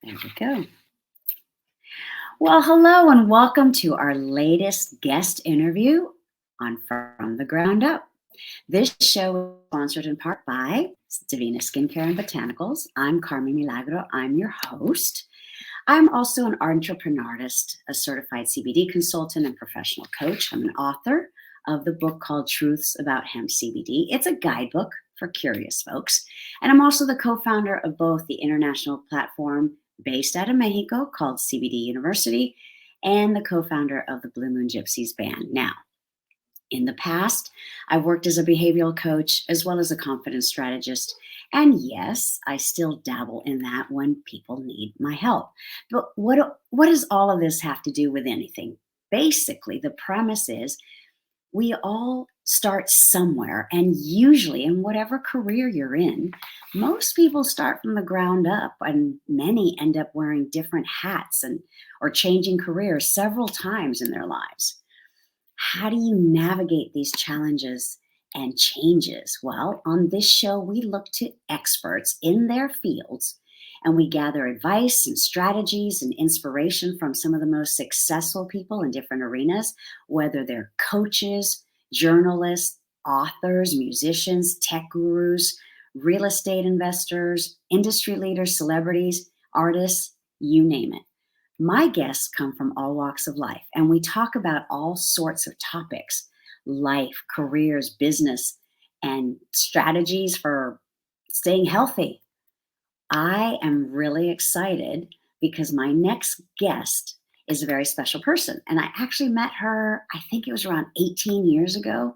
There we go. Well, hello and welcome to our latest guest interview on From the Ground Up. This show is sponsored in part by Divina Skincare and Botanicals. I'm Carmen Milagro. I'm your host. I'm also an entrepreneurist, a certified CBD consultant and professional coach. I'm an author of the book called Truths About Hemp CBD. It's a guidebook for curious folks. And I'm also the co-founder of both the international platform based out of Mexico called CBD University and the co-founder of the Blue Moon Gypsies band. Now, in the past, I've worked as a behavioral coach as well as a confidence strategist. And yes, I still dabble in that when people need my help. But what does all of this have to do with anything? Basically, the premise is we all start somewhere, and usually in whatever career you're in, most people start from the ground up, and many end up wearing different hats and or changing careers several times in their lives. How do you navigate these challenges and changes? Well, on this show, we look to experts in their fields and we gather advice and strategies and inspiration from some of the most successful people in different arenas, whether they're coaches, journalists, authors, musicians, tech gurus, real estate investors, industry leaders, celebrities, artists, you name it. My guests come from all walks of life, and we talk about all sorts of topics: life, careers, business, and strategies for staying healthy. I am really excited because my next guest is a very special person. And I actually met her, I think it was around 18 years ago.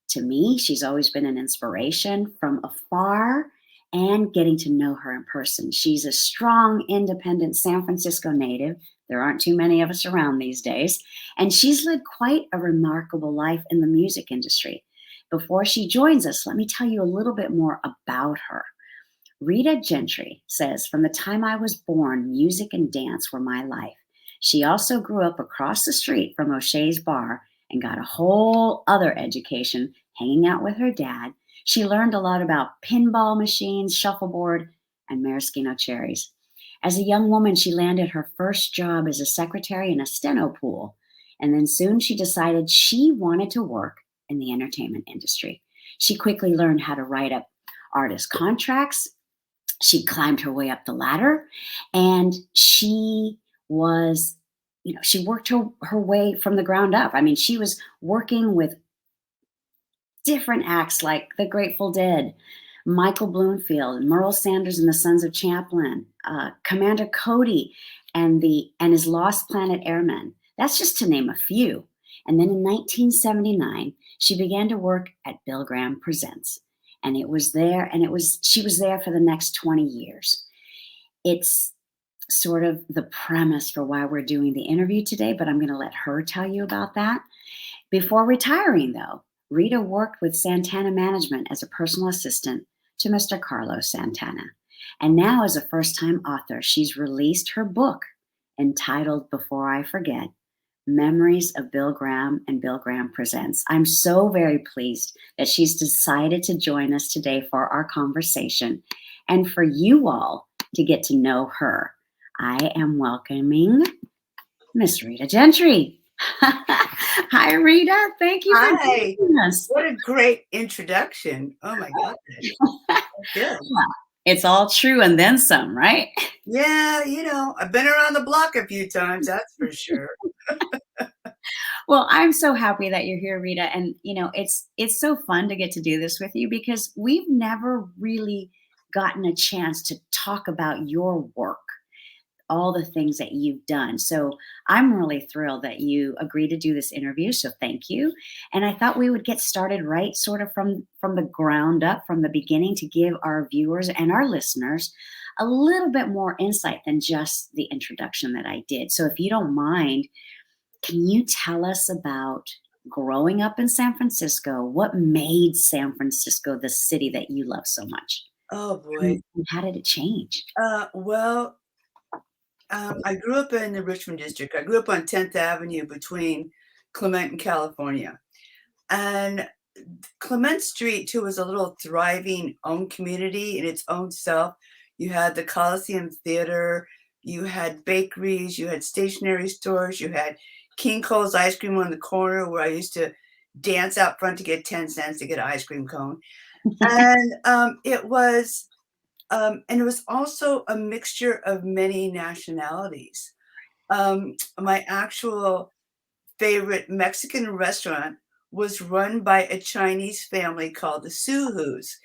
To me, she's always been an inspiration from afar and getting to know her in person. She's a strong, independent San Francisco native. There aren't too many of us around these days. And she's led quite a remarkable life in the music industry. Before she joins us, let me tell you a little bit more about her. Rita Gentry says, from the time I was born, music and dance were my life. She also grew up across the street from O'Shea's Bar and got a whole other education hanging out with her dad. She learned a lot about pinball machines, shuffleboard, and maraschino cherries. As a young woman, she landed her first job as a secretary in a steno pool. And then soon she decided she wanted to work in the entertainment industry. She quickly learned how to write up artist contracts. She climbed her way up the ladder, and she was, she worked her way from the ground up. I mean, she was working with different acts like the Grateful Dead, Michael Bloomfield, Merle Saunders and the Sons of Champlin, Commander Cody, and his Lost Planet Airmen. That's just to name a few. And then in 1979, she began to work at Bill Graham Presents. And she was there for the next 20 years. It's sort of the premise for why we're doing the interview today, but I'm going to let her tell you about that. Before retiring, though, Rita worked with Santana Management as a personal assistant to Mr. Carlos Santana. And now, as a first-time author, she's released her book entitled Before I Forget, Memories of Bill Graham and Bill Graham Presents. I'm so very pleased that she's decided to join us today for our conversation and for you all to get to know her. I am welcoming Miss Rita Gentry. Hi, Rita. Thank you for joining us. What a great introduction. Oh, my goodness. Good. It's all true and then some, right? Yeah, I've been around the block a few times, that's for sure. Well, I'm so happy that you're here, Rita. And, it's so fun to get to do this with you because we've never really gotten a chance to talk about your work, all the things that you've done. So I'm really thrilled that you agreed to do this interview. So thank you. And I thought we would get started right sort of from the ground up, from the beginning, to give our viewers and our listeners a little bit more insight than just the introduction that I did. So if you don't mind, can you tell us about growing up in San Francisco? What made San Francisco the city that you love so much? Oh, boy. And how did it change? I grew up in the Richmond district. I grew up on 10th Avenue between Clement and California. And Clement Street, too, was a little thriving own community in its own self. You had the Coliseum Theater. you had bakeries, you had stationery stores, you had King Cole's ice cream on the corner where I used to dance out front to get 10 cents to get an ice cream cone. And it was also a mixture of many nationalities. My actual favorite Mexican restaurant was run by a Chinese family called the Suhus.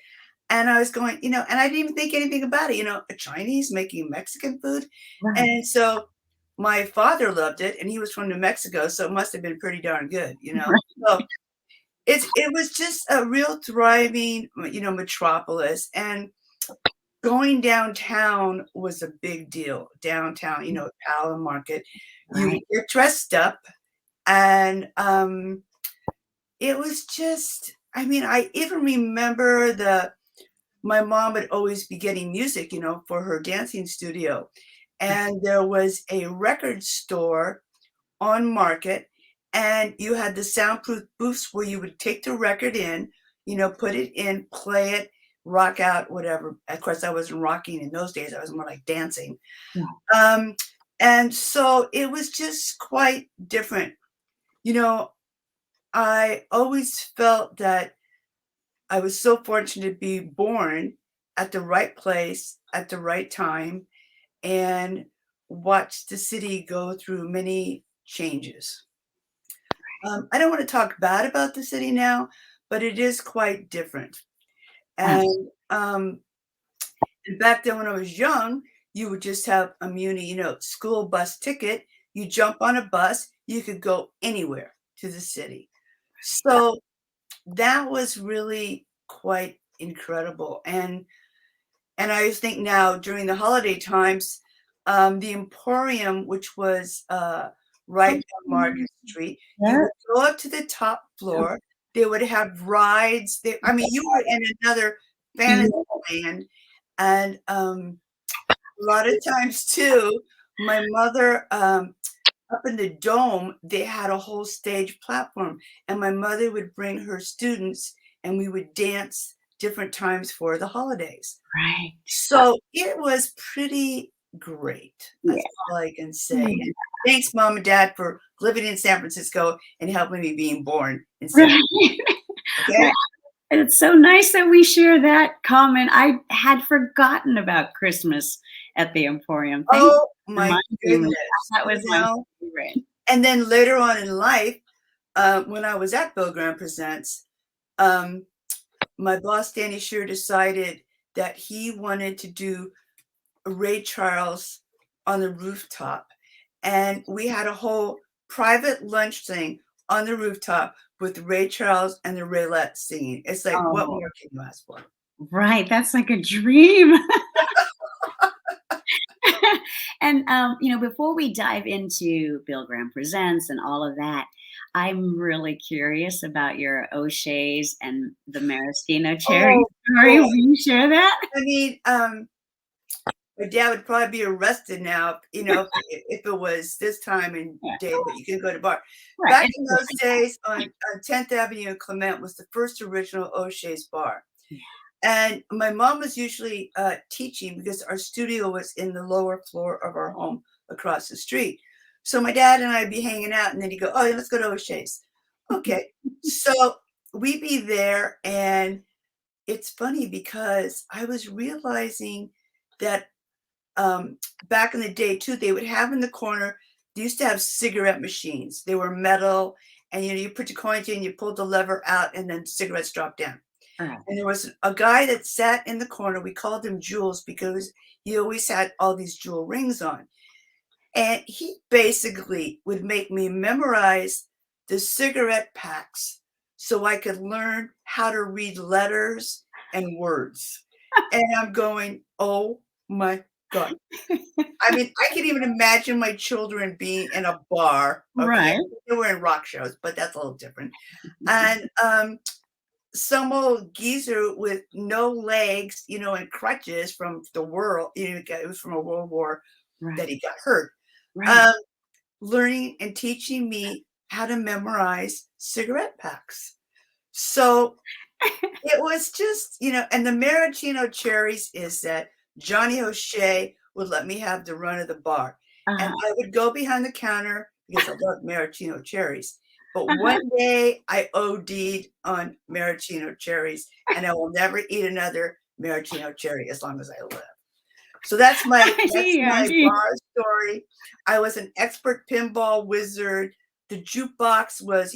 And I was going, and I didn't even think anything about it, a Chinese making Mexican food. Right. And so my father loved it, and he was from New Mexico, so it must have been pretty darn good. So it was just a real thriving, metropolis. And going downtown was a big deal. Downtown, Powell Market, you would Right. get dressed up, and it was just, I even remember my mom would always be getting music, for her dancing studio. And there was a record store on Market, and you had the soundproof booths where you would take the record in, put it in, play it, rock out, whatever. Of course, I wasn't rocking in those days. I was more like dancing. Yeah. And so it was just quite different. I always felt that I was so fortunate to be born at the right place at the right time and watch the city go through many changes. I don't want to talk bad about the city now, but it is quite different. And back then when I was young, you would just have a muni, school bus ticket. You jump on a bus, you could go anywhere to the city. So that was really quite incredible. And I just think now during the holiday times, the Emporium, which was right on Market Street, you Yeah. would go up to the top floor. They would have rides. You were in another fantasy land. And a lot of times too, my mother, up in the dome, they had a whole stage platform, and my mother would bring her students, and we would dance different times for the holidays. Right. So it was pretty great. That's all I can say. And thanks, Mom and Dad, for living in San Francisco and helping me being born in San Francisco. Okay? And it's so nice that we share that comment. I had forgotten about Christmas at the Emporium. Thank you Oh for my reminding me. goodness. That was my favorite. And then later on in life, when I was at Bill Graham Presents, my boss, Danny Shear, decided that he wanted to do Ray Charles on the rooftop. And we had a whole private lunch thing on the rooftop with Ray Charles and the Raylettes singing. It's like, what more can you ask for? Right. That's like a dream. And, before we dive into Bill Graham Presents and all of that, I'm really curious about your O'Shea's and the maraschino cherry story. Will you share that? My dad would probably be arrested now, if it was this time and day that you can go to bar. Right. Back in those days on 10th Avenue in Clement was the first original O'Shea's bar. Yeah. And my mom was usually teaching because our studio was in the lower floor of our home across the street. So my dad and I'd be hanging out, and then he'd go, oh, let's go to O'Shea's. Okay. So we'd be there, and it's funny because I was realizing that back in the day too, they would have in the corner, they used to have cigarette machines. They were metal, and you put your coins in, you pulled the lever out, and then cigarettes dropped down. Right. And there was a guy that sat in the corner. We called him Jules because he always had all these jewel rings on. And he basically would make me memorize the cigarette packs so I could learn how to read letters and words. And I'm going, oh my God. I can even imagine my children being in a bar. Okay. Right. They were in rock shows, but that's a little different. And some old geezer with no legs, and crutches from the world, it was from a World War that he got hurt. Right. Learning and teaching me how to memorize cigarette packs. So it was just, and the maraschino cherries is that Johnny O'Shea would let me have the run of the bar. And Uh-huh. I would go behind the counter because I love maraschino cherries. But one day I OD'd on maraschino cherries, and I will never eat another maraschino cherry as long as I live. So that's my I see, I see. bar story. I was an expert pinball wizard. The jukebox was,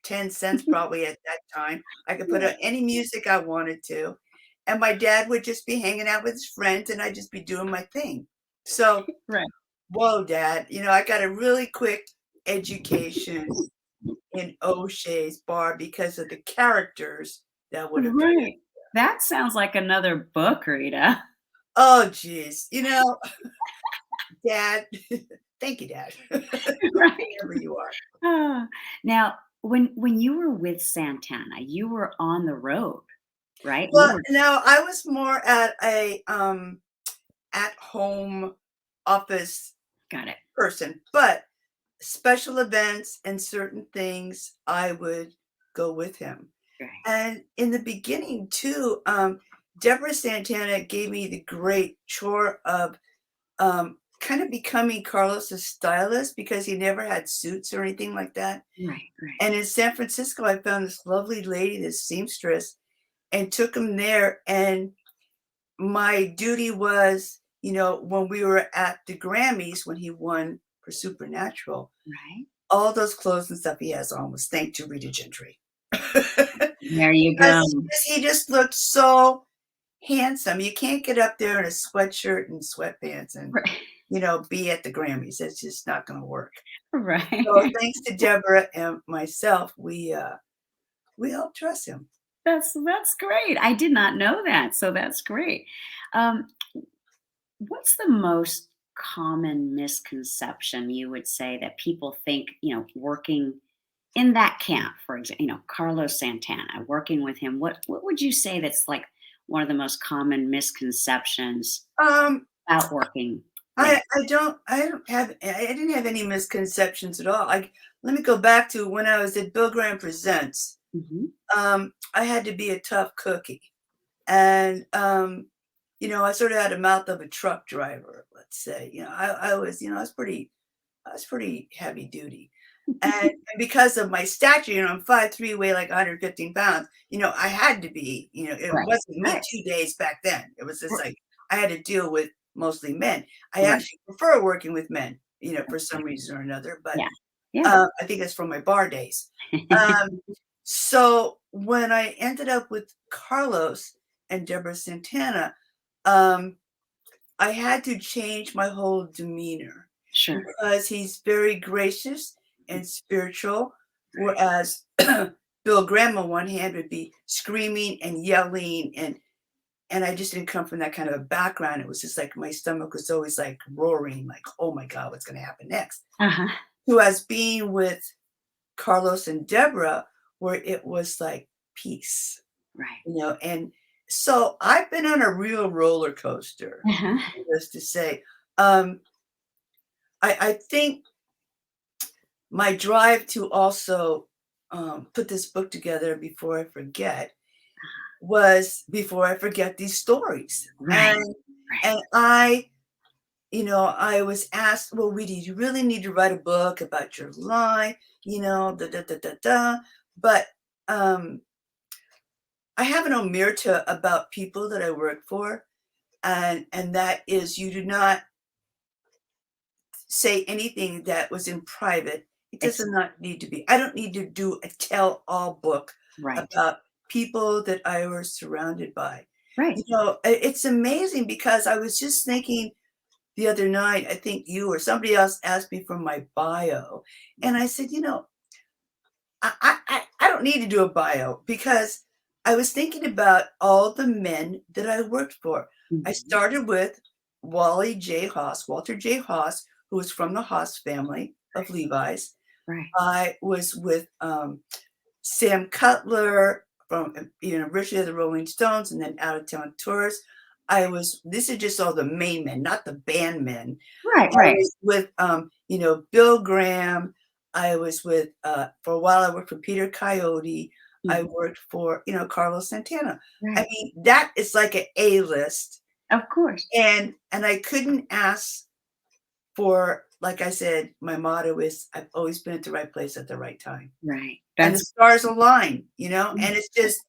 10 cents probably at that time. I could put Yeah. on any music I wanted to. And my dad would just be hanging out with his friends and I'd just be doing my thing. So, Right. whoa, Dad, I got a really quick education in O'Shea's bar because of the characters that would appear. Right. That sounds like another book, Rita. Oh, geez. Dad, thank you, Dad, Right. wherever you are. Ah. Now, when you were with Santana, you were on the road, right? You Well, were no, I was more at a at-home office got it. person, but special events and certain things, I would go with him. Right. And in the beginning too, Deborah Santana gave me the great chore of kind of becoming Carlos's stylist because he never had suits or anything like that. Right, right. And in San Francisco, I found this lovely lady, this seamstress, and took him there. And my duty was, when we were at the Grammys, when he won for Supernatural, Right. all those clothes and stuff he has on was thanks to Rita Gentry. There you go. Because he just looked so handsome. You can't get up there in a sweatshirt and sweatpants and, Right. be at the Grammys. It's just not going to work. Right. So thanks to Deborah and myself, we helped dress him. That's great. I did not know that, so that's great. Um, what's the most common misconception you would say that people think, working in that camp, for example, Carlos Santana, working with him, what would you say that's like one of the most common misconceptions Um, about working there? I didn't have any misconceptions at all. Let me go back to when I was at Bill Graham Presents. Mhm. I had to be a tough cookie. And, I sort of had a mouth of a truck driver, let's say. I was pretty heavy duty. And because of my stature, I'm 5'3", weigh like 115 pounds, I had to be, it Right, wasn't me right, 2 days back then. It was just r like I had to deal with mostly men. I right. actually prefer working with men, for some reason or another, but Yeah, yeah. I think that's from my bar days. Um, so when I ended up with Carlos and Deborah Santana, um, I had to change my whole demeanor Sure. because he's very gracious and spiritual, whereas Bill Graham on one hand would be screaming and yelling and I just didn't come from that kind of a background. It was just like my stomach was always like roaring, like, oh my God, what's gonna happen next? Uh-huh. Whereas being with Carlos and Deborah, where it was like peace, Right. and so I've been on a real roller coaster, Uh-huh. needless to say. Um, I think my drive to also put this book together before I forget was before I forget these stories. Right, And right. I was asked, well, Rita, you really need to write a book about your life, da da da da da. But I have an omerta about people that I work for, and that is you do not say anything that was in private. It does It's not need to be. I don't need to do a tell-all book right, about people that I was surrounded by. right. It's amazing because I was just thinking the other night, I think you or somebody else asked me for my bio, and I said, I don't need to do a bio because I was thinking about all the men that I worked for. I Mhm. started with Walter J. Haas, who was from the Haas family of Levi's. Right. I was with Sam Cutler from originally of the Rolling Stones and then Out of Town Tours. This is just all the main men, not the band men. Right, I right. was with, Bill Graham. I was with, for a while, I worked for Peter Coyote. I Mhm. worked for, Carlos Santana. I Right. mean, that is like an A-list. Of course. And I couldn't ask for, like I said, my motto is I've always been at the right place at the right time. Right. And the That's stars align, and it's just,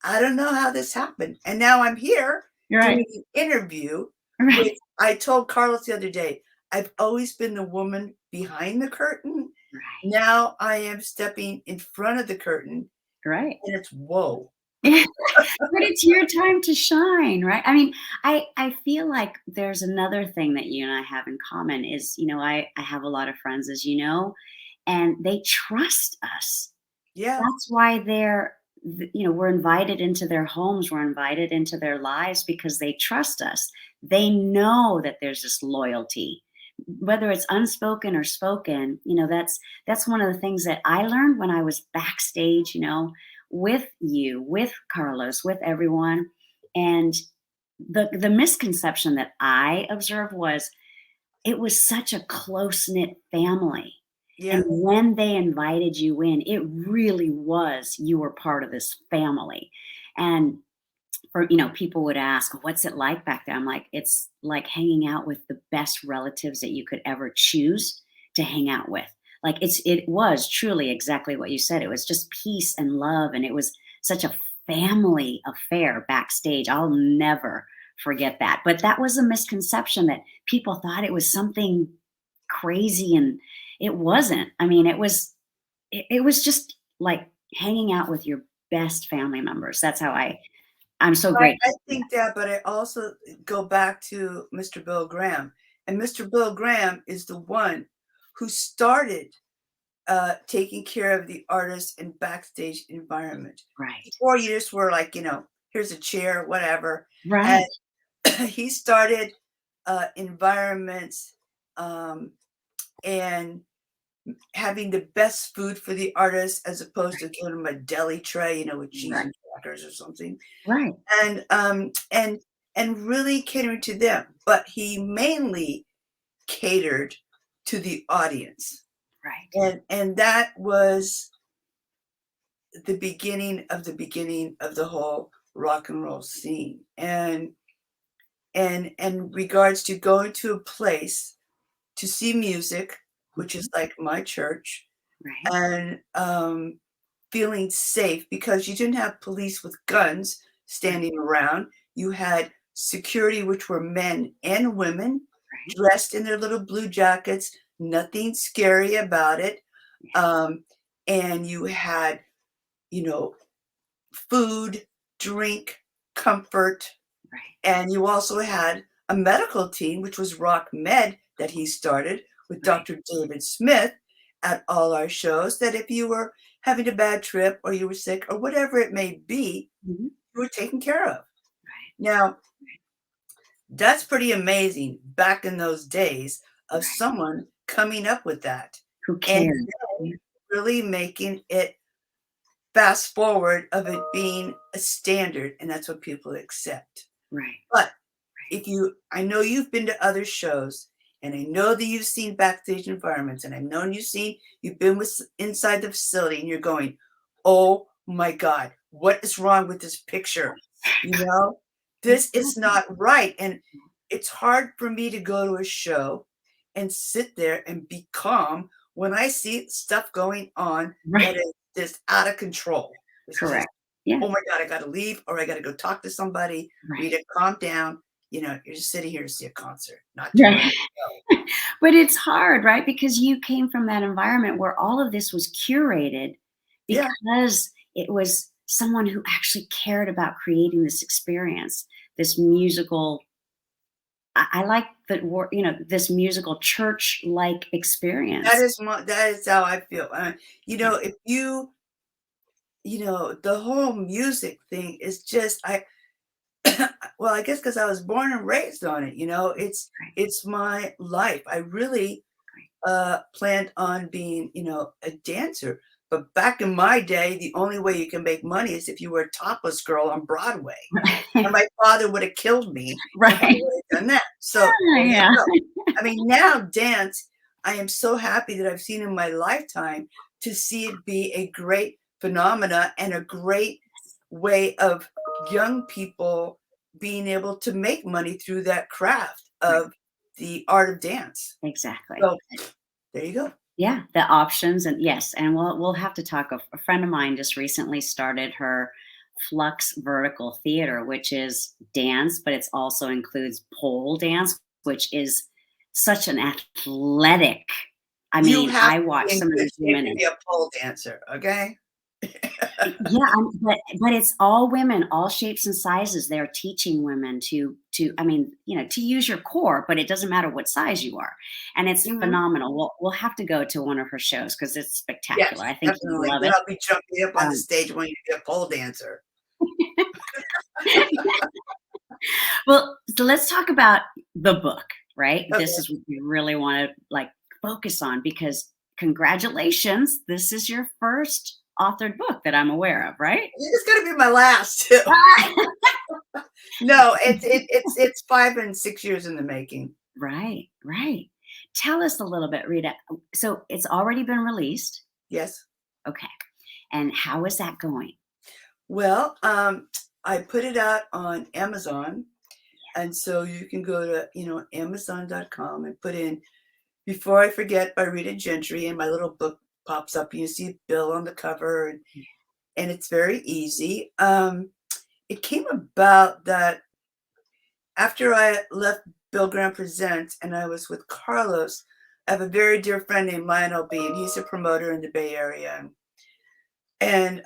I don't know how this happened. And now I'm here you're right. doing an interview, Right. which I told Carlos the other day, I've always been the woman behind the curtain. Right. Now I am stepping in front of the curtain, Right. and it's whoa. But it's your time to shine, right? I mean, I feel like there's another thing that you and I have in common is, I have a lot of friends, as you know, and they trust us. Yeah, That's why we're invited into their homes, we're invited into their lives because they trust us. They know that there's this loyalty, whether it's unspoken or spoken. That's one of the things that I learned when I was backstage, with you, with Carlos, with everyone. And the misconception that I observed was it was such a close-knit family. And yeah, when they invited you in, it really was you were part of this family. And people would ask, "What's it like back there?" I'm like, "It's like hanging out with the best relatives that you could ever choose to hang out with." Like it was truly exactly what you said. It was just peace and love, and it was such a family affair backstage. I'll never forget that. But that was a misconception that people thought it was something crazy, and it wasn't. I mean, it was just like hanging out with your best family members. That's how I'm so I grateful for think that, but I also go back to Mr. Bill Graham. And Mr. Bill Graham is the one who started taking care of the artist and backstage environment. that. Right. Before, you just were like, here's a chair, whatever. And Right. he started environments, and having the best food for the artist as opposed to giving them a deli tray, with cheese Right. and crackers or something. Right. And really catering to them. But he mainly catered to the audience. Right. And that was the beginning of the whole rock and roll scene. And regards to going to a place to see music, which is Mhm. like my church, Right. and feeling safe because you didn't have police with guns Right. standing around. You had security, which were men and women Right. dressed in their little blue jackets, nothing scary about it. Yeah. And you had, you know, food, drink, comfort, Right. and you also had a medical team, which was Rock Med that he started with Right. Dr. David Smith at all our shows, that if you were having a bad trip or you were sick or whatever it may be, Mhm. you were taken care of. Right. Now, that's pretty amazing back in those days of Right. someone coming up with that Who and cares? Yeah. really making it fast forward of it being a standard, and that's what people accept. Right. But Right. if you I know you've been to other shows, and I know that you've seen backstage environments, and I've known you've been inside the facility, and you're going, "Oh my God, what is wrong with this picture?" You know, this is Exactly. not right. And it's hard for me to go to a show and sit there and be calm when I see stuff going on that Right. is just out of control. It's just, Correct. Yeah. oh my God, I got to leave or I got to go talk to somebody. Right. Rita, calm down. You're just sitting here to see a concert, not to run Right. a show. But it's hard, right? Because you came from that environment where all of this was curated Yeah, because it was someone who actually cared about creating this experience, this musical. I like the word, this musical church-like experience. that is how I feel. Right. If the whole music thing is just well, I guess because I was born and raised on it. Right. It's my life. I really planned on being, a dancer. But back in my day, the only way you can make money is if you were a topless girl on Broadway. And Right. my father would have killed me if I Right. would have done that. So there you Yeah. go. I mean, now dance, I am so happy that I've seen in my lifetime to see it be a great phenomena and a great way of young people being able to make money through that craft of the art of dance. Exactly. So there you go. Yeah, the options, and yes, and we'll have to talk. A friend of mine just recently started her Flux Vertical Theater, which is dance, but it's also includes pole dance, which is such an athletic. I You mean, have I to watch be in some of good these shape to women. be a pole dancer, okay? Yeah, but it's all women, all shapes and sizes. They're teaching women to I mean, to use your core, but it doesn't matter what size you are, and it's Mhm. phenomenal. We'll have to go to one of her shows because it's spectacular. Yes, I think you'd definitely. love Then it. I'll be jumping up on the Um, stage wanting to be a pole dancer. well, so let's talk about the book, right? This Okay. is what we really want to like focus on because congratulations, this is your first authored book that I'm aware of, right? It's gonna be my last too. No, it's 5 and 6 years in the making. Right, right. Tell us a little bit, Rita. So it's already been released. Yes. Okay. And how is that going? Well, I put it out on Amazon, and so you can go to, Amazon.com and put in Before I Forget by Rita Gentry, and my little book pops up, and you see Bill on the cover, and it's very easy. It came about that after I left Bill Graham Presents and I was with Carlos, I have a very dear friend named Lionel B, and he's a promoter in the Bay Area. And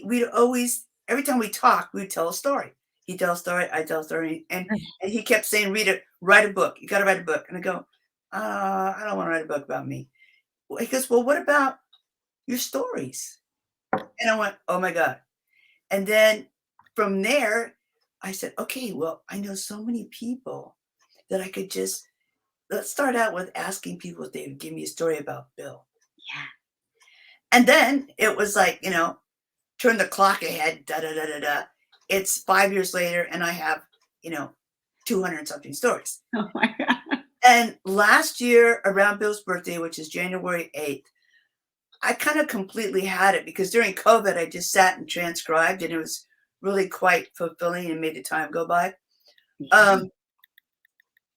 we'd always, every time we talk, we'd tell a story. He'd tell a story, I'd tell a story. Right. And he kept saying, Rita, write a book. You got to write a book. And I go, I don't want to write a book about me. He goes, well, what about your stories? And I went, oh my God. And then from there, I said, okay, well, I know so many people that I could just, let's start out with asking people if they would give me a story about Bill. Yeah. And then it was like, turn the clock ahead, da da da da da. It's 5 years later, and I have, 200 something stories. Oh my God. And last year, around Bill's birthday, which is January 8th, I kind of completely had it because during COVID, I just sat and transcribed, and it was really quite fulfilling and made the time go by. Yeah.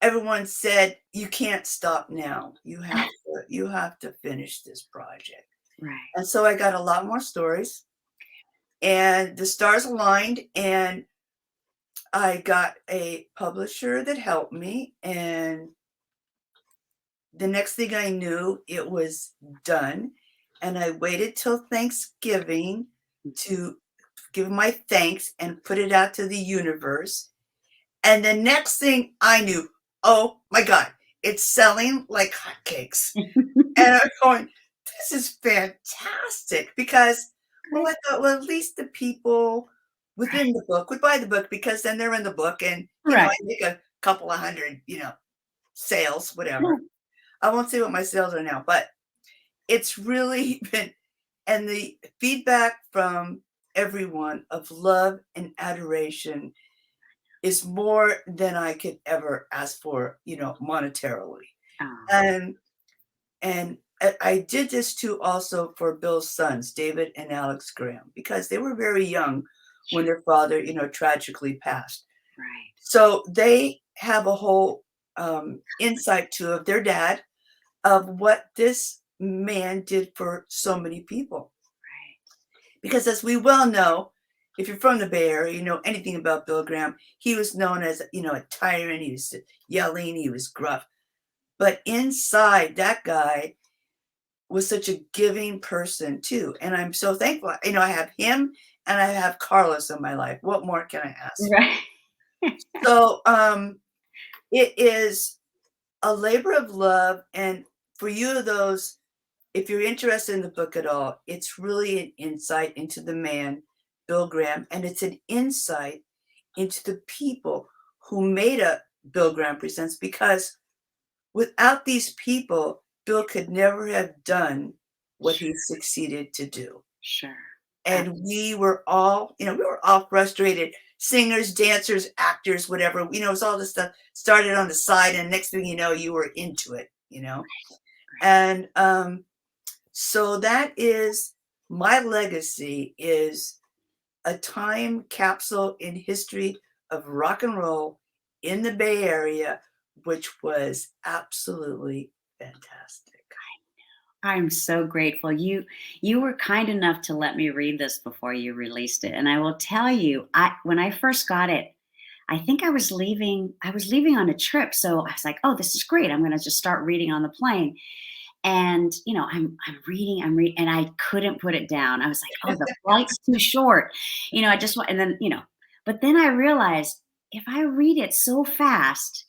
Everyone said, you can't stop now. You have to finish this project. Right. And so I got a lot more stories, and the stars aligned, and I got a publisher that helped me, and the next thing I knew, it was done, and I waited till Thanksgiving to give my thanks and put it out to the universe, and the next thing I knew, oh my God, it's selling like hotcakes. And I'm going, this is fantastic because, well, I thought, well, at least the people within the book would buy the book because then they're in the book and, I Right. make a couple of hundred, sales, Yeah. whatever. I won't say what my sales are now, but it's really been, and the feedback from everyone of love and adoration is more than I could ever ask for, monetarily. Oh, And I did this too also for Bill's sons, David and Alex Graham, because they were very young when their father, tragically passed. right. So they have a whole insight to of their dad of what this man did for so many people. Right. Because as we well know, if you're from the Bay Area, you know anything about Bill Graham, he was known as, a tyrant. He was yelling, he was gruff. But inside, that guy was such a giving person too. And I'm so thankful. I have him and I have Carlos in my life. What more can I ask? Right. So it is a labor of love. And for you, those, if you're interested in the book at all, it's really an insight into the man, Bill Graham, and it's an insight into the people who made up Bill Graham Presents, because without these people, Bill could never have done what he succeeded to do. Sure. And we were all, frustrated. Singers, dancers, actors, whatever. It was all this stuff started on the side, and next thing you know, you were into it. And so that is my legacy, is a time capsule in history of rock and roll in the Bay Area, which was absolutely fantastic. I'm so grateful. You were kind enough to let me read this before you released it. And I will tell you, I when I first got it, I think I was leaving on a trip. So I was like, oh, this is great. I'm gonna just start reading on the plane. And I'm reading, and I couldn't put it down. I was like, oh, the flight's too short. I just want, and then, but then I realized if I read it so fast,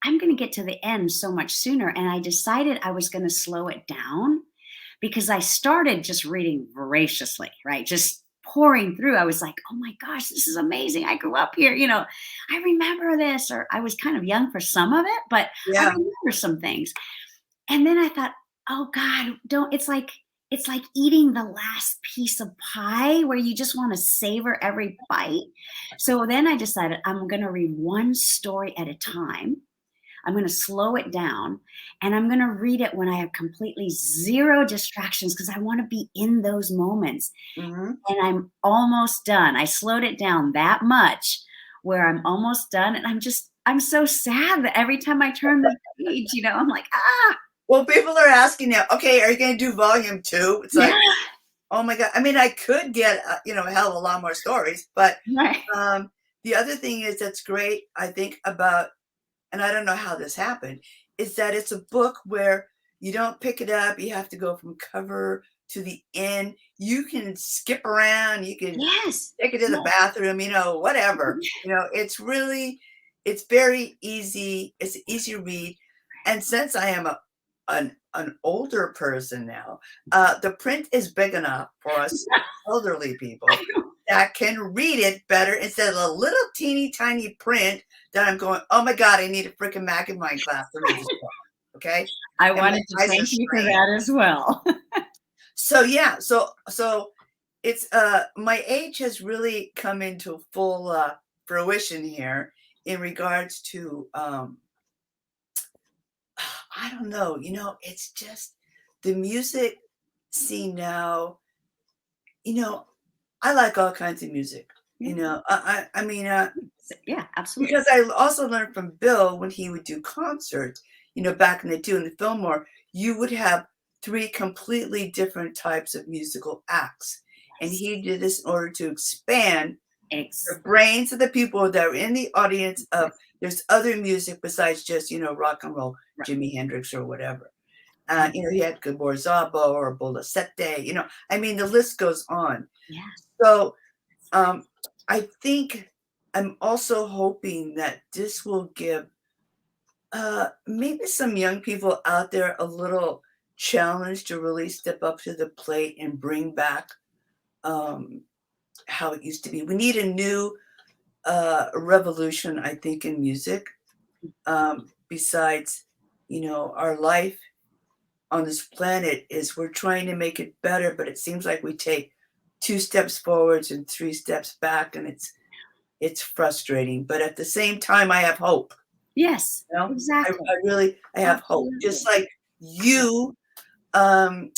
I'm going to get to the end so much sooner. And I decided I was going to slow it down because I started just reading voraciously, right? Just pouring through. I was like, oh my gosh, this is amazing. I grew up here. I remember this, or I was kind of young for some of it, but I Yeah. remember some things. And then I thought, oh God, don't, it's like eating the last piece of pie where you just want to savor every bite. So then I decided I'm going to read one story at a time. I'm going to slow it down, and I'm going to read it when I have completely zero distractions because I want to be in those moments. Mhm. And I'm almost done. I slowed it down that much where I'm almost done. And I'm so sad that every time I turn the page, I'm like, ah, Well, people are asking now, okay, are you going to do volume 2? It's yeah, like, oh my God. I mean, I could get, a hell of a lot more stories, but right. the other thing is that's great, I think, about, and I don't know how this happened, is that it's a book where you don't pick it up. You have to go from cover to the end. You can skip around. You can Yes. take it to the bathroom, whatever. It's very easy. It's an easy read. And since I am an older person now, the print is big enough for us elderly people that can read it better instead of a little teeny tiny print that I'm going, oh my God, I need a freaking magnifying glass to read this book. Okay. I And my wanted to eyes are thank you for strained. that as well. So yeah, so it's my age has really come into full fruition here in regards to I don't know, it's just the music scene now, you know, I like all kinds of music, Yeah. I mean, Yeah, absolutely. because I also learned from Bill when he would do concerts, back in the day in the Fillmore, you would have 3 completely different types of musical acts. And Yes. he did this in order to expand the Ex- brains of the people that were in the audience of there's other music besides just, rock and roll, right. Jimi Hendrix or whatever. Yeah. He had Gabor Szabo or Bolasete, I mean, the list goes on. Yeah. So, um, I think I'm also hoping that this will give, maybe some young people out there a little challenge to really step up to the plate and bring back, um, how it used to be. We need a new, revolution, I think, in music, besides, our life on this planet is we're trying to make it better, but it seems like we take 2 steps forwards and 3 steps back, and it's frustrating. But at the same time, I have hope. Yes, You know, exactly. I have hope. Just Absolutely. like Yeah. you, um,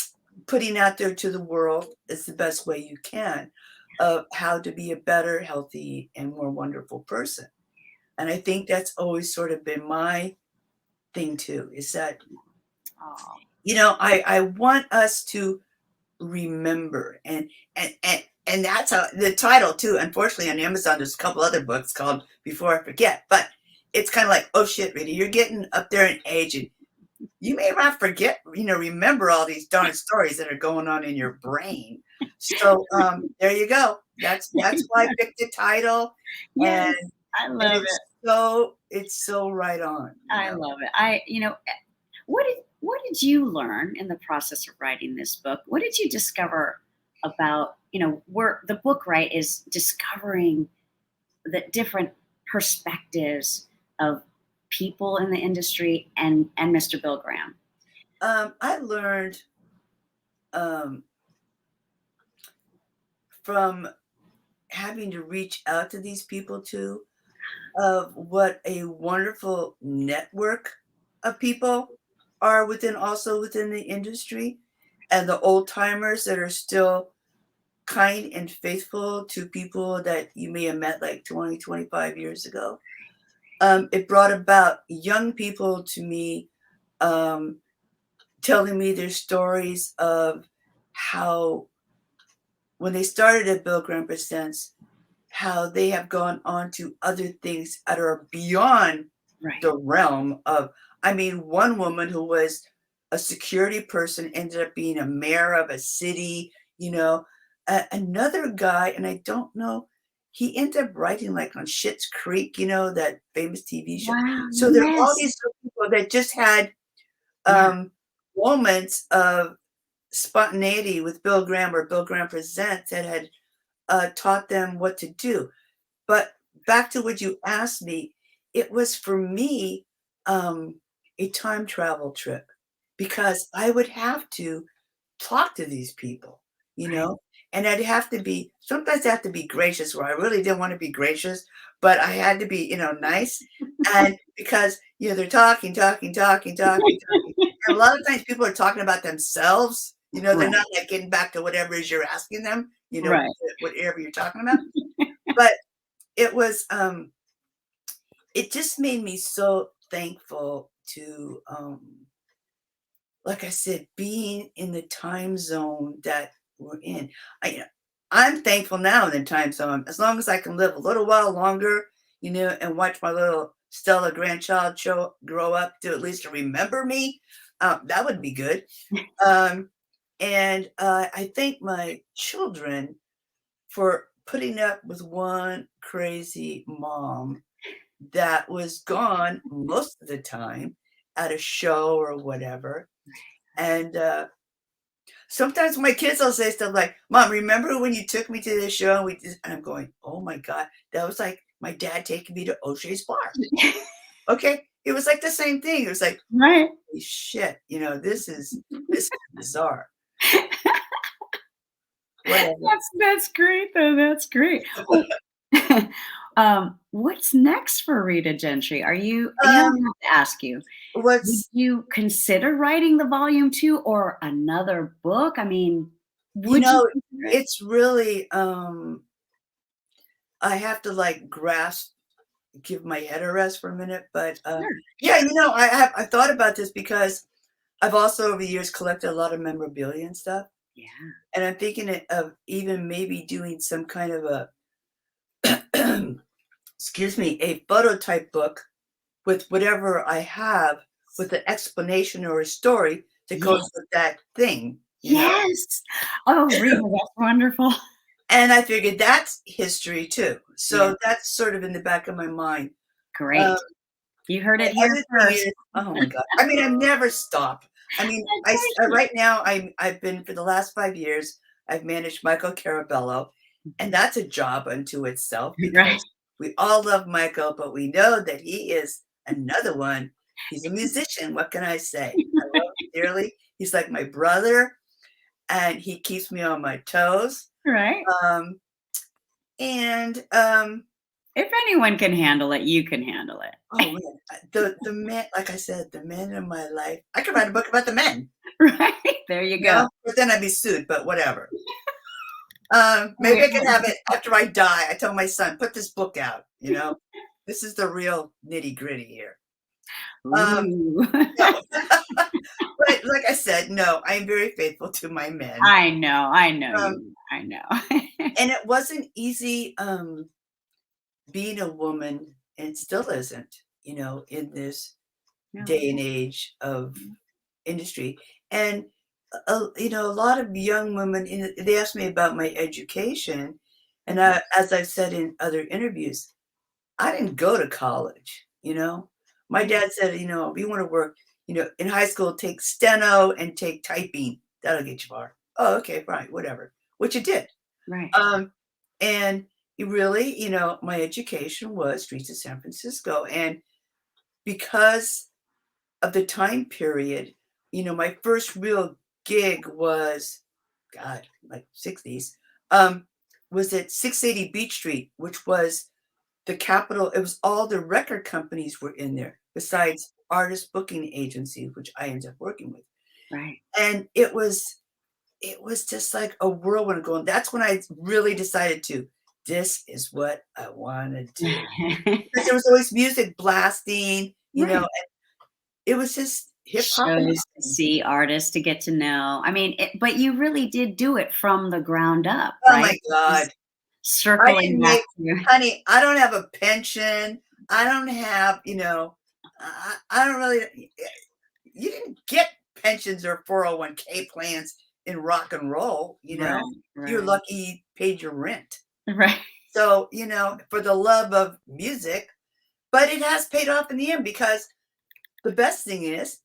putting out there to the world is the best way you can of how to be a better, healthy, and more wonderful person. And I think that's always sort of been my thing too, is that, Oh, I want us to remember and that's how the title too. Unfortunately, on Amazon, there's a couple other books called Before I Forget, but it's kind of like, oh shit, Rita, you're getting up there in age and you may not forget, remember all these darn stories that are going on in your brain. So there you go. That's why I picked the title, and yes, I love it. it's so right on. I love it. What did you learn in the process of writing this book? What did you discover about, where the book, right, is discovering the different perspectives of people in the industry and Mr. Bill Graham? I learned um, from having to reach out to these people too of what a wonderful network of people are within the industry and the old timers that are still kind and faithful to people that you may have met like 20, 25 years ago. It brought about young people to me, um, telling me their stories of how, when they started at Bill Graham Presents, how they have gone on to other things that are beyond Right. the realm of, I mean, one woman who was a security person ended up being a mayor of a city, you know. Another guy, and I don't know, he ended up writing like on Schitt's Creek, you know, that famous TV show. Wow. So there are all Yes. these people that just had Yeah. moments of spontaneity with Bill Graham or Bill Graham Presents that had taught them what to do. But back to what you asked me, it was for me a time travel trip because I would have to talk to these people, you Right. know, and I'd have to be, sometimes I have to be gracious where I really didn't want to be gracious, but I had to be, you know, nice. And because, you know, they're talking. And a lot of times people are talking about themselves, you know, they're Right. not like getting back to whatever it is you're asking them, you know, Right. whatever you're talking about. But it was, it just made me so thankful to, like I said, being in the time zone that we're in. I'm thankful now in the time zone. As long as I can live a little while longer, you know, and watch my little Stella grandchild grow up to at least remember me, that would be good. Um, and I thank my children for putting up with one crazy mom that was gone most of the time at a show or whatever. And sometimes my kids will say stuff like, "Mom, remember when you took me to this show?" And and I'm going, "Oh my God, that was like my dad taking me to O'Shea's bar." Okay, it was like the same thing. It was like, Right. "Holy shit, you know, this is bizarre." Whatever. That's great though. That's great. Oh, what's next for Rita Gentry? Are you? I don't Um, have to ask you. Would what's you consider writing the volume 2 or another book? I mean, you would you know, consider it? it's really I have to like give my head a rest for a minute, but Sure. yeah, you know, I thought about this because I've also over the years collected a lot of memorabilia and stuff, Yeah. and I'm thinking of even maybe doing some kind of a excuse me, a photo type book with whatever I have with an explanation or a story that goes Yes. with that thing, you know? Yes. Oh, Rita, that's wonderful. And I figured that's history too. Yeah. So that's sort of in the back of my mind. Um, Great. You heard my it here other thing first. is, oh my God. I mean, I never stop. I mean, That's great. right now I've been for the last 5 years, I've managed Michael Carabello, and Mhm. that's a job unto itself Right. because we all love Michael, but we know that he is another one. He's a musician. What can I say? I love him dearly. He's like my brother, and he keeps me on my toes. Right. Um, and If anyone can handle it, you can handle it. oh man, the men, like I said, the men in my life. I could write a book about the men, Right? There you you go. know, but then I'd be sued. But whatever. Maybe I Wait, can have it after I die. I tell my son, put this book out. You know, this is the real nitty gritty here. Um, ooh. no, but like I said, no, I am very faithful to my men. I know Um, you I know. and it wasn't easy being a woman, and it still isn't. You know, in this No. day and age of industry. And you know, a lot of young women, they asked me about my education, and Mhm. as I've said in other interviews, I didn't go to college. You know, my Right. dad said, you know, if you want to work, you know, in high school, take steno and take typing. That'll get you far. Oh, okay, fine, whatever. Which it did. Right. Um, and it really, you know, my education was streets of San Francisco, and because of the time period, you know, my first real gig was, God, like 60s, was at 680 Beach Street, which was the capital. It was all the record companies were in there, besides artist booking agencies, which I ended up working with. Right. And it was just like a whirlwind going. That's when I really decided this is what I want to do. Because there was always music blasting, Right. it was just hip hop and Shows to nothing. see, artists to get to know. I mean, but you really did do it from the ground up, Oh right? my God. Just I circling didn't back make to honey, I don't have a pension. I don't have, I don't really you didn't get pensions or 401k plans in rock and roll, right, You're right, lucky you paid your rent. right. So, for the love of music, but it has paid off in the end because the best thing is,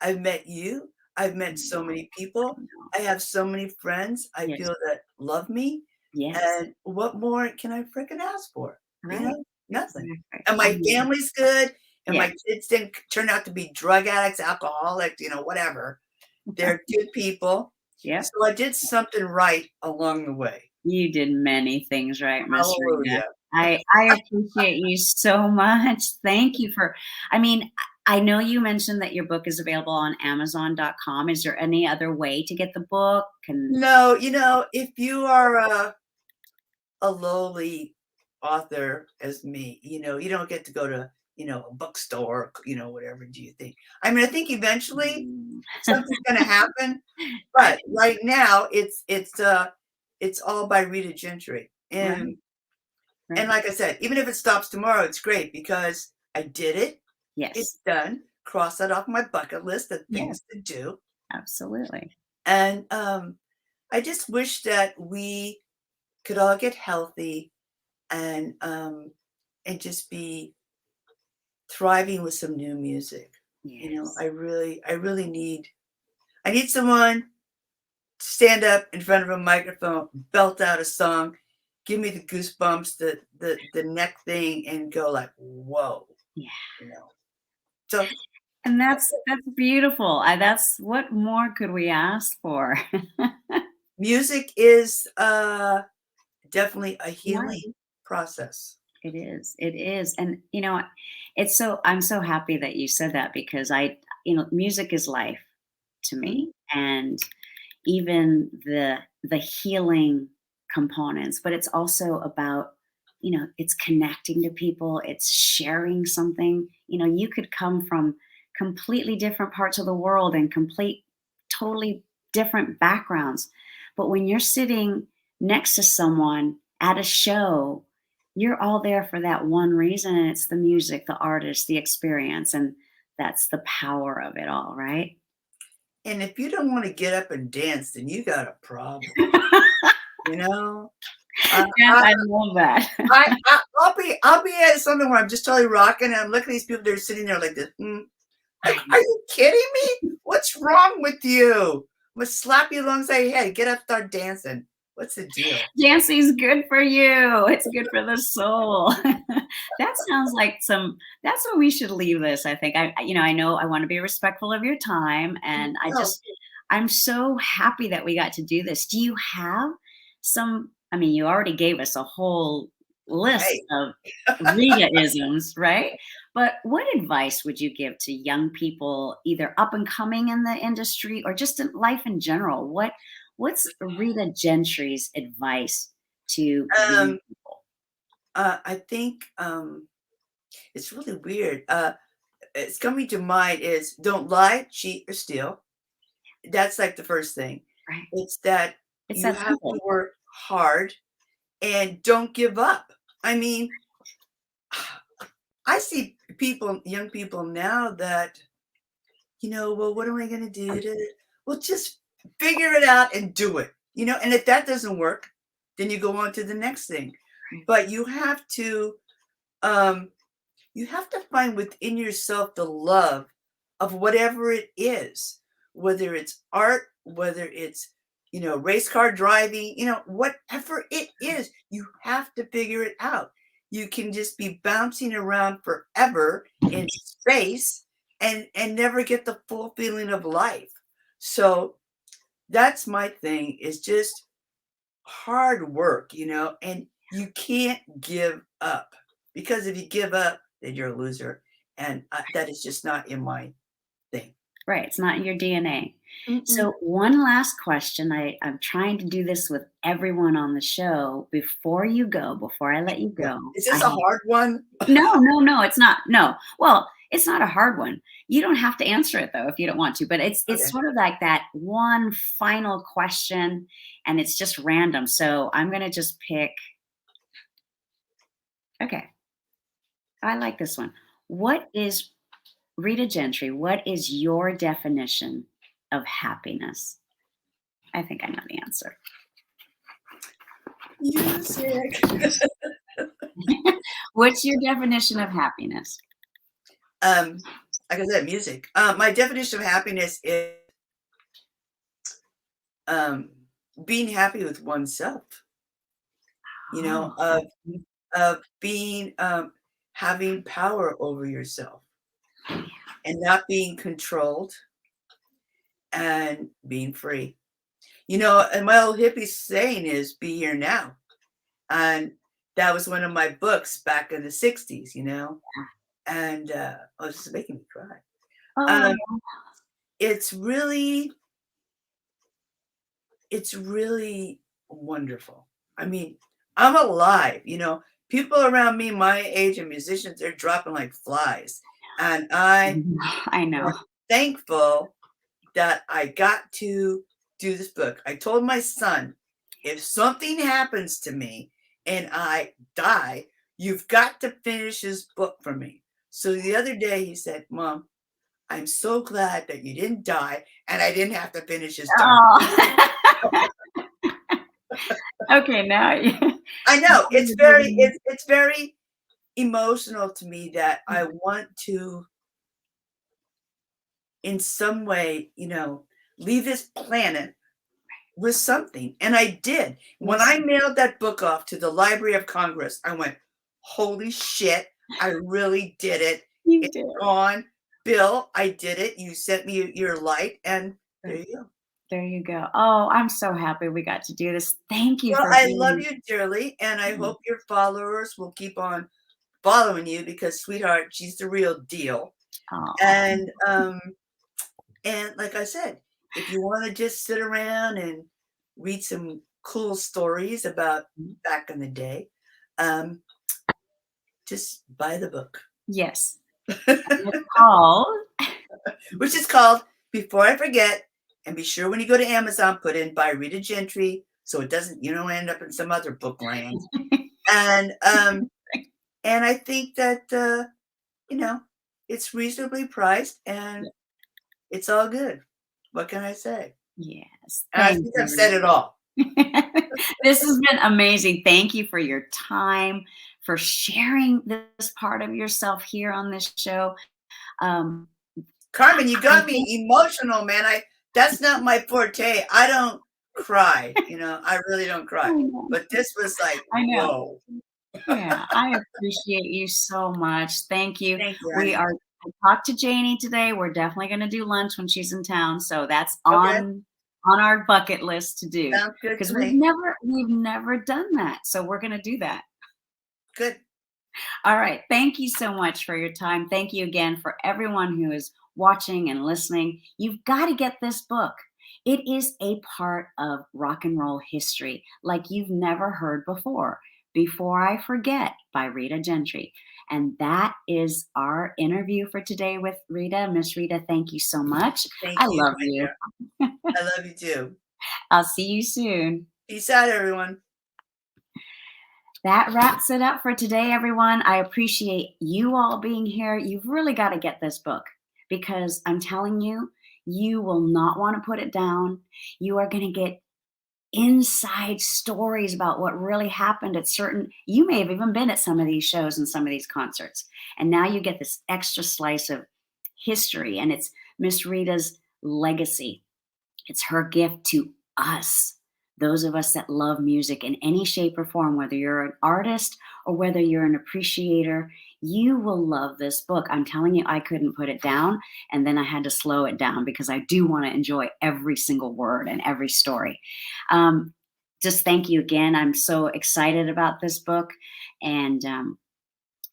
I've met you. I've met so No, many people. I know. I have so many friends I Yes, feel that love me. yes, And what more can I freaking ask for? right. Nothing. Exactly. And I my mean, family's good. And yeah, my kids didn't turn out to be drug addicts, alcoholics, whatever. They're good people. yep. So I did something right along the way. You did many things right, Miss Rita. Hallelujah. I appreciate you so much. Thank you for I mean, I know you mentioned that your book is available on Amazon.com. Is there any other way to get the book? Can No, if you are a lowly author as me, you don't get to go to, a bookstore, whatever do you think? I mean, I think eventually Mm. something's gonna happen, I but right now it's all by Rita Gentry. right, And right. like I said, even if it stops tomorrow, it's great because I did it. Yes. It's done. Cross that off my bucket list of Yes, things to do. absolutely. And I just wish that we could all get healthy and just be thriving with some new music. Yes. I need someone to stand up in front of a microphone, belt out a song, give me the goosebumps, the neck thing, and go like, whoa, Yeah. you know. So And that's beautiful. That's what more could we ask for? music is definitely a Right. healing process. It is. It is. And it's so I'm so happy that you said that because music is life to Mhm. me. And even the healing components, but it's also about, it's connecting to people, it's sharing something. You could come from completely different parts of the world and totally different backgrounds. But when you're sitting next to someone at a show, you're all there for that one reason, and it's the music, the artist, the experience, and that's the power of it all, right? And if you don't want to get up and dance, then you got a problem. You know, uh, Yes, I, I love that. I'll be at something where I'm just totally rocking, and I'm looking at these people. They're sitting there like this. Like, are you kidding me? What's wrong with you? I'm gonna slap you alongside your head. Get up, start dancing. What's the deal? Dancing's good for you. It's good for the soul. That sounds like that's where we should leave this, I think. I know I want to be respectful of your time, and Oh, I'm so happy that we got to do this. Do you have I mean, you already gave us a whole list right. of Rita-isms, right? But what advice would you give to young people, either up and coming in the industry or just in life in general? What's Rita Gentry's advice to young Um, people? I think it's really weird. It's coming to mind is don't lie, cheat, or steal. That's like the first thing. Right. It's that It's you that have to simple. work hard and don't give up. I mean, I see young people now that, well, what am I going to do well, just figure it out and do it, and if that doesn't work, then you go on to the next thing. But um, you have to find within yourself the love of whatever it is, whether it's art, whether it's, race car driving, whatever it is, you have to figure it out. You can just be bouncing around forever in space and never get the full feeling of life. So that's my thing is just hard work, and you can't give up because if you give up, then you're a loser. And that is just not in my thing. Right, it's not in your DNA. Mm-mm. So one last question, I'm trying to do this with everyone on the show. Before I let you Yeah. go, Is I this a have hard one? no, it's not. No. Well, it's not a hard one. You don't have to answer it though if you don't want to, but it's Okay. sort of like that one final question and it's just random. So I'm going to just pick okay. I like this one. What is Rita Gentry, what is your definition of happiness? I think I know the answer. Music. What's your definition of happiness? Um, like I said, music. My definition of happiness is um, being happy with oneself. You know, Oh, of that's beautiful. of being having power over yourself and not being controlled and being free. You know, and my old hippie saying is "Be here now," and that was one of my books back in the '60s. You know, and oh, this is making me cry. Oh, Um, it's really it's really wonderful. I mean, I'm alive, you know. People around me my age and musicians, they're dropping like flies. And I I know. am thankful that I got to do this book. I told my son, if something happens to me and I die, you've got to finish this book for me. So the other day he said, Mom, I'm so glad that you didn't die and I didn't have to finish this darn. Oh. Okay, now I know it's very emotional to me that I want to, in some way, you know, leave this planet with something, and I did. When I mailed that book off to the Library of Congress, I went, "Holy shit, I really did it. You It's did. gone. Bill, I did it. You sent me your light, and there you go." There you go. Oh, I'm so happy we got to do this. Thank you Well, for I love being you dearly, and I mm, hope your followers will keep on following you because, sweetheart, she's the real deal. aw. And like I said, if you wanna just sit around and read some cool stories about back in the day, um, just buy the book, Yes. And it's called which is called Before I Forget, and be sure when you go to Amazon, put in by Rita Gentry, so it doesn't you don't end up in some other book land. And, and I think that, you know, it's reasonably priced and it's all good. What can I say? Yes, And I thank think I've you. said it all. This has been amazing. Thank you for your time, for sharing this part of yourself here on this show. Um, Carmen, you I got me think emotional, man. I That's not my forte. I don't cry, you know. I really don't I cry. know. But this was like, I know. whoa. Yeah, I appreciate you so much. Thank you. Thank you, We honey. are I talked to Janie today. We're definitely gonna do lunch when she's in town, so that's Okay, on our bucket list to do sounds good because to we 'cause me. we've never done that, so we're gonna do that. Good. All right. Thank you so much for your time. Thank you again for everyone who is watching and listening. You've got to get this book. It is a part of rock and roll history like you've never heard before. Before I Forget by Rita Gentry. And that is our interview for today with Rita. Miss Rita, thank you so much. Thank I you, love my you. dear. I love you too. I'll see you soon. Peace out, everyone. That wraps it up for today, everyone. I appreciate you all being here. You've really got to get this book because I'm telling you, you will not want to put it down. You are going to get inside stories about what really happened at certain, you may have even been at some of these shows and some of these concerts. And now you get this extra slice of history, and it's Miss Rita's legacy. It's her gift to us, those of us that love music in any shape or form, whether you're an artist or whether you're an appreciator, you will love this book. I'm telling you, I couldn't put it down. And then I had to slow it down because I do want to enjoy every single word and every story. Um, just thank you again. I'm so excited about this book. And,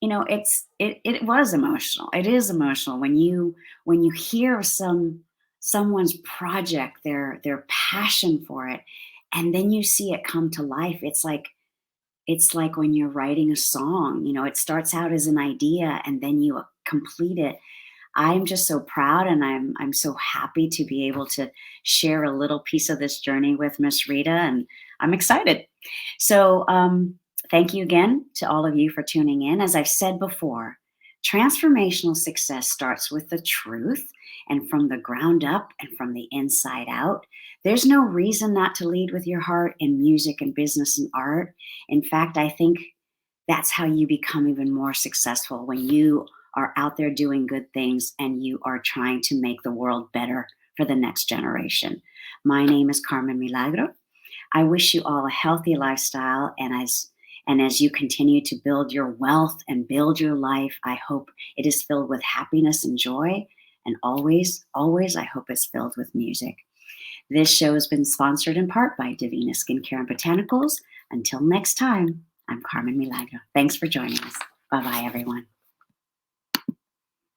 you know, it was emotional. It is emotional when you hear some someone's project, their passion for it, and then you see it come to life. It's like when you're writing a song, it starts out as an idea and then you complete it. I'm just so proud, and I'm so happy to be able to share a little piece of this journey with Miss Rita, and I'm excited. So, thank you again to all of you for tuning in. As I've said before, transformational success starts with the truth and from the ground up and from the inside out. There's no reason not to lead with your heart in music and business and art. In fact, I think that's how you become even more successful, when you are out there doing good things and you are trying to make the world better for the next generation. My name is Carmen Milagro. I wish you all a healthy lifestyle, and as you continue to build your wealth and build your life, I hope it is filled with happiness and joy, and always, always, I hope it's filled with music. This show has been sponsored in part by Divina Skincare and Botanicals. Until next time, I'm Carmen Milagro. Thanks for joining us. Bye-bye, everyone.